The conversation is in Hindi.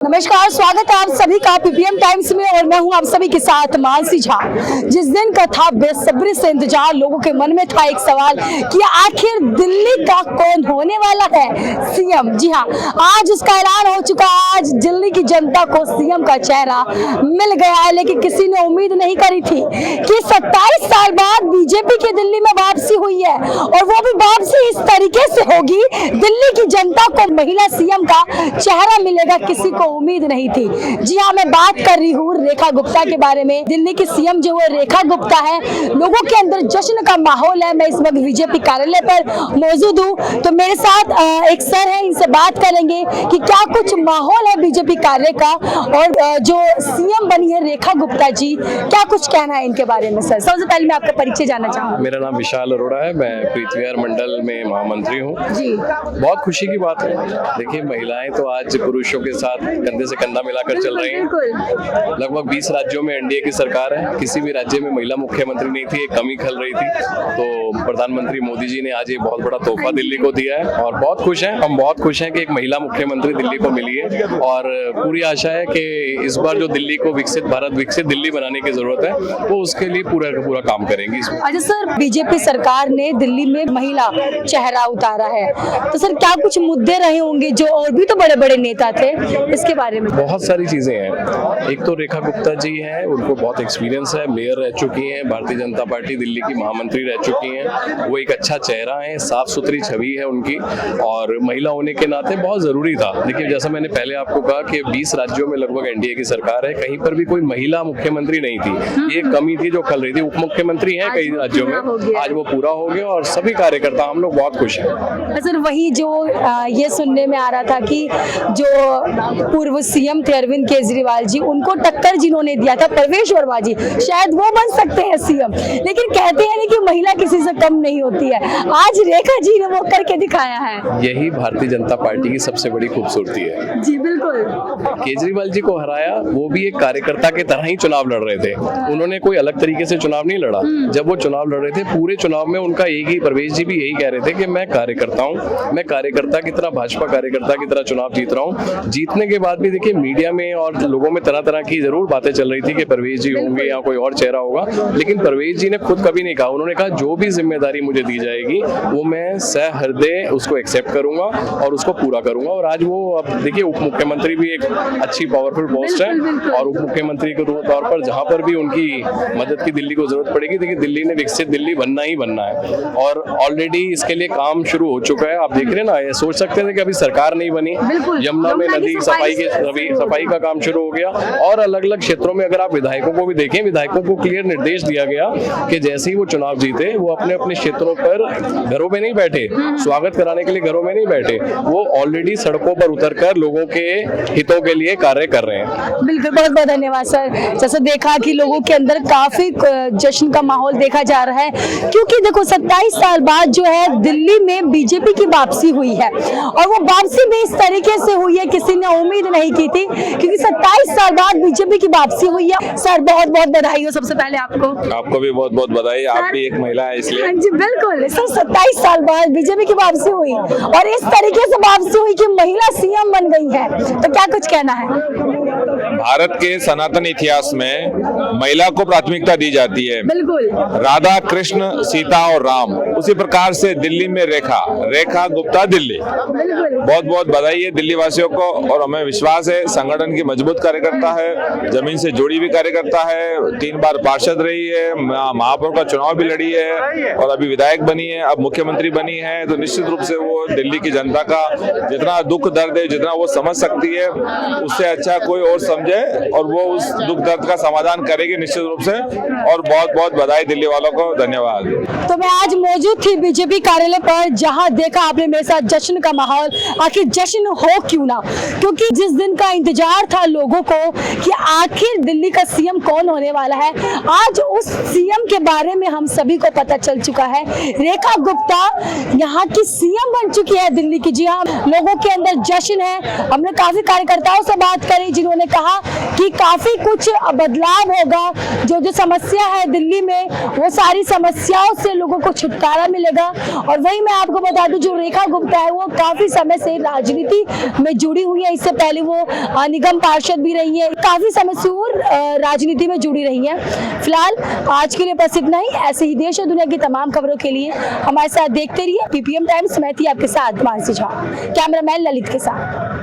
नमस्कार, स्वागत है आप सभी का पीपीएम टाइम्स में और मैं हूं आप सभी के साथ मानसी झा। जिस दिन का था बेसब्री से इंतजार, लोगों के मन में था एक सवाल कि आखिर दिल्ली का कौन होने वाला है सीएम। जी हां, आज उसका ऐलान हो चुका है। आज दिल्ली की जनता को सीएम का चेहरा मिल गया है, लेकिन किसी ने उम्मीद नहीं करी थी कि 27 साल बाद बीजेपी की दिल्ली में वापसी हुई है और वो भी वापसी इस तरीके से होगी, दिल्ली की जनता को महिला सीएम का चेहरा मिलेगा। किसी को उम्मीद नहीं थी। जी हाँ, मैं बात कर रही हूँ रेखा गुप्ता के बारे में। दिल्ली की सीएम जो है रेखा गुप्ता है। लोगों के अंदर जश्न का माहौल है। मैं इस वक्त बीजेपी कार्यालय पर मौजूद हूँ, तो मेरे साथ एक सर है, इनसे बात करेंगे कि क्या कुछ माहौल है बीजेपी कार्यालय का और जो सीएम बनी है रेखा गुप्ता जी, क्या कुछ कहना है इनके बारे में। सर, सबसे पहले मैं आपका परिचय जानना चाहूँगा। मेरा नाम विशाल अरोड़ा है, मैं पृथ्वीविहार मंडल में महामंत्री हूँ जी। बहुत खुशी की बात है। देखिए, महिलाएं तो आज पुरुषों के साथ कंधे से कंधा मिलाकर चल रही हैं। लगभग 20 राज्यों में एनडीए की सरकार है। किसी भी राज्य में महिला मुख्यमंत्री नहीं थी, एक कमी खल रही थी। तो प्रधानमंत्री मोदी जी ने आज ये बहुत बड़ा तोहफा दिल्ली को दिया है और बहुत खुश हैं। हम बहुत खुश हैं कि एक महिला मुख्यमंत्री दिल्ली को मिली है और पूरी आशा है कि इस बार जो दिल्ली को विकसित भारत, विकसित दिल्ली बनाने की जरूरत है, वो उसके लिए पूरा का पूरा काम करेंगी इसमें। अच्छा सर, बीजेपी सरकार ने दिल्ली में महिला चेहरा उतारा है, तो सर क्या कुछ मुद्दे रहे होंगे जो और भी तो बड़े बड़े नेता थे, इसके बारे में? बहुत सारी चीजें हैं। एक तो रेखा गुप्ता जी हैं, उनको बहुत एक्सपीरियंस है, मेयर रह चुकी हैं, भारतीय जनता पार्टी दिल्ली की महामंत्री रह चुकी हैं। वो एक अच्छा चेहरा है, साफ सुथरी छवि है उनकी और महिला होने के नाते बहुत जरूरी था। देखिए, जैसा मैंने पहले आपको कहा कि 20 राज्यों में लगभग एनडीए की सरकार है, कहीं पर भी कोई महिला मुख्यमंत्री नहीं थी। ये कमी थी जो खल रही थी। उप मुख्यमंत्री है कई राज्यों में, आज वो पूरा हो गया और सभी कार्यकर्ता हम लोग बहुत खुश हैं। सर, वही जो ये सुनने में आ रहा था कि जो पूर्व सीएम थे अरविंद केजरीवाल जी, उनको टक्कर जिन्होंने दिया था परवेश वर्मा जी, शायद वो बन सकते हैं सीएम, लेकिन कहते हैं कि महिला किसी से कम नहीं होती है। आज रेखा जी ने वो करके दिखाया है। यही भारतीय जनता पार्टी की सबसे बड़ी खूबसूरती है। जी बिल्कुल। केजरीवाल जी को हराया, वो भी एक कार्यकर्ता के तरह ही चुनाव लड़ रहे थे। उन्होंने कोई अलग तरीके से चुनाव नहीं लड़ा। जब वो चुनाव लड़ रहे थे, पूरे चुनाव में उनका एक ही, परवेश जी भी यही कह रहे थे कि मैं कार्यकर्ता हूँ, मैं कार्यकर्ता की तरह, भाजपा कार्यकर्ता की तरह चुनाव जीत रहा हूँ। जीतने के बाद भी देखिए, मीडिया में और लोगों में तरह तरह की जरूर बातें चल रही थी कि परवेश जी होंगे या कोई और चेहरा होगा, लेकिन परवेश जी ने खुद कभी नहीं कहा। उन्होंने कहा जो भी जिम्मेदारी मुझे दी जाएगी वो मैं सहृदय उसको एक्सेप्ट करूंगा और उसको पूरा करूंगा। और आज वो, अब देखिए, उप मुख्यमंत्री भी एक अच्छी पावरफुल पोस्ट है और उप मुख्यमंत्री के तौर पर जहां पर भी उनकी मदद की दिल्ली को जरूरत पड़ेगी, देखिए दिल्ली ने विकसित दिल्ली बनना ही बनना है और ऑलरेडी इसके लिए काम शुरू हो चुका है। आप देख रहे हैं ना, ये सोच सकते थे कि अभी सरकार नहीं बनी, यमुना में नदी सफाई का काम शुरू हो गया और अलग अलग क्षेत्रों में अगर आप विधायकों को भी देखें, विधायकों को क्लियर निर्देश दिया गया कि जैसे ही वो चुनाव जीते, वो अपने अपने क्षेत्रों पर घरों में नहीं बैठे, स्वागत कराने के लिए घरों में नहीं बैठे, वो ऑलरेडी सड़कों पर उतरकर लोगों के हितों के लिए कार्य कर रहे हैं। बिल्कुल, बहुत बहुत धन्यवाद सर। जैसे देखा कि लोगों के अंदर काफी जश्न का माहौल देखा जा रहा है, क्योंकि देखो 27 साल बाद जो है दिल्ली में बीजेपी की वापसी हुई है और वो वापसी भी इस तरीके से हुई है, किसी ने उम्मीद नहीं की थी, क्योंकि 27 साल बाद बीजेपी की वापसी हुई है। सर, बहुत बहुत बधाई हो सबसे पहले आपको भी बहुत बहुत बधाई। आप भी एक महिला है इसलिए। हाँ जी बिल्कुल सर, 27 साल बाद बीजेपी की वापसी हुई और इस तरीके से वापसी हुई कि महिला सीएम बन गई है, तो क्या कुछ कहना है? भारत के सनातन इतिहास में महिला को प्राथमिकता दी जाती है। बिल्कुल। राधा, कृष्ण, सीता और राम, उसी प्रकार से दिल्ली में रेखा गुप्ता दिल्ली। बहुत बहुत बधाई है दिल्ली वासियों को और हमें विश्वास है संगठन की मजबूत कार्यकर्ता है, जमीन से जुड़ी हुई कार्यकर्ता है, 3 बार पार्षद रही है, महापौर का चुनाव भी लड़ी है और अभी विधायक बनी है, अब मुख्यमंत्री बनी है। तो निश्चित रूप से वो दिल्ली की जनता का जितना दुख दर्द है, जितना वो समझ सकती है, उससे अच्छा कोई और समझे और वो उस दुख दर्द का समाधान करेगी निश्चित रूप से। और बहुत बहुत बधाई दिल्ली वालों को, धन्यवाद। तो मैं आज मौजूद थी बीजेपी कार्यालय पर, जहां देखा आपने मेरे साथ जश्न का माहौल। आखिर जश्न हो क्यों ना, क्योंकि जिस दिन का इंतजार था लोगों को कि आखिर दिल्ली का सीएम कौन होने वाला है, आज उस सीएम के बारे में हम सभी को पता चल चुका है। रेखा गुप्ता यहाँ की सीएम बन चुकी है दिल्ली की। जी हाँ, लोगों के अंदर जश्न है। हमने काफी कार्यकर्ताओं से बात करी जिन्होंने उन्होंने कहा कि काफी कुछ बदलाव होगा, जो समस्या है दिल्ली में वो सारी समस्याओं से लोगों को छुटकारा मिलेगा। और वही मैं आपको बता दूं, जो रेखा गुप्ता है वो काफी समय से राजनीति में जुड़ी हुई है। इससे पहले वो निगम पार्षद भी रही है, काफी समय से वो राजनीति में जुड़ी रही है। फिलहाल आज के लिए बस इतना ही। ऐसे ही देश और दुनिया की तमाम खबरों के लिए हमारे साथ देखते रहिए PPM टाइम्स। मैं थी आपके साथ मानसी झा, कैमरामैन ललित के साथ।